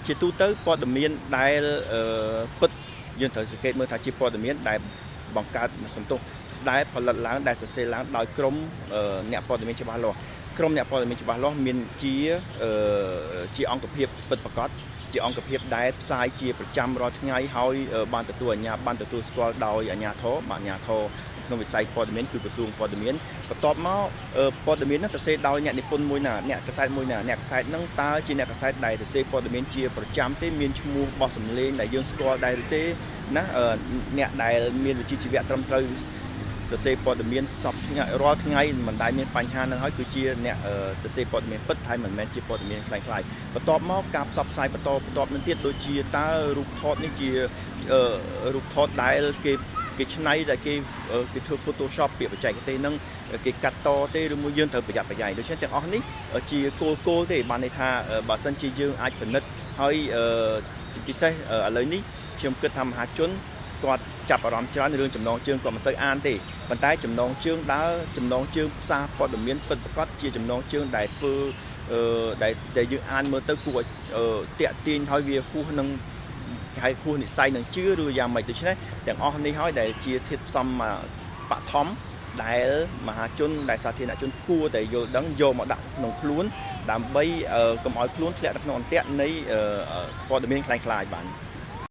ជាទូទៅព័ត៌មានដែលពិតយើងត្រូវសង្កេតមើលថាជាព័ត៌មានដែលបង្កើតសន្ទុះដែលផលិតឡើងដែលសរសេរឡើងដោយក្រុមអ្នកព័ត៌មានច្បាស់លាស់ក្រុមអ្នកព័ត៌មានច្បាស់លាស់មានជាអង្គភាពពិតប្រាកដជាអង្គភាពដែលផ្សាយជាប្រចាំរាល់ថ្ងៃហើយបានទទួលអាជ្ញាបានទទួលស្គាល់ដោយអាជ្ញាធរបាទអាជ្ញាធរក្នុងវិស័យព័ត៌មានគឺក្រសួងព័ត៌មានបន្ទាប់មកព័ត៌មាននោះសរសេរដោយអ្នកនិពន្ធមួយណាអ្នកកាសែតមួយណាអ្នកកាសែតហ្នឹងតើជាអ្នកកាសែតដែលសរសេរព័ត៌មានជាប្រចាំទេមានឈ្មោះបោះសម្លេងដែលយើងស្គាល់ដែរឬទេណាអ្នកដែលមានវិជ្ជាជីវៈត្រឹមត្រូវសរសេរព័ត៌មានសពថ្ងៃរាល់ថ្ងៃមិនដែលមានបញ្ហានឹងហើយគឺជាអ្នកសរសេរព័ត៌មានពិតហើយមិនមែនជាព័ត៌មានคล้ายៗបន្ទាប់មកការផ្សព្វផ្សាយបន្តនឹងទៀតដូចជាតើរូបថតនេះជារូបថតដែលគេឆ្នៃដែលគេធ្វើ Photoshop ពាក្យបច្ចេកទេសហ្នឹងគេកាត់តទេឬមួយយើងត្រូវប្រយ័ត្នប្រយែងដូច្នេះទាំងអស់នេះជាគោលទេបានន័យថាបើសិនជាយើងអាចពិនិត្យហើយជាពិសេសឥឡូវនេះខ្ញុំគិតថាមហាជនគាត់ចាប់អារម្មណ៍ច្រើនរឿងចំណងជើងគាត់មិនសូវអានទេប៉ុន្តែចំណងជើងចំណងជើងផ្សារព័ត៌មានពិតប្រាកដជាចំណងជើងដែលធ្វើដែលយើងអានមើលទៅគួរឲ្យតាក់ទាញហើយវាហួសនឹងហើយគួរនិស្ស័យនឹងជឿឬយ៉ាងម៉េចដូច្នេះទាំងអស់នេះហើយដែលជាធាតុផ្សំបឋមដែលមហាជនដែលសាធារណជនគួរតែយល់ដឹងយកមកដាក់ក្នុងខ្លួនដើម្បីកុំឲ្យខ្លួនធ្លាក់នៅក្នុងអន្ទាក់នៃព័ត៌មានคล้ายៗបាន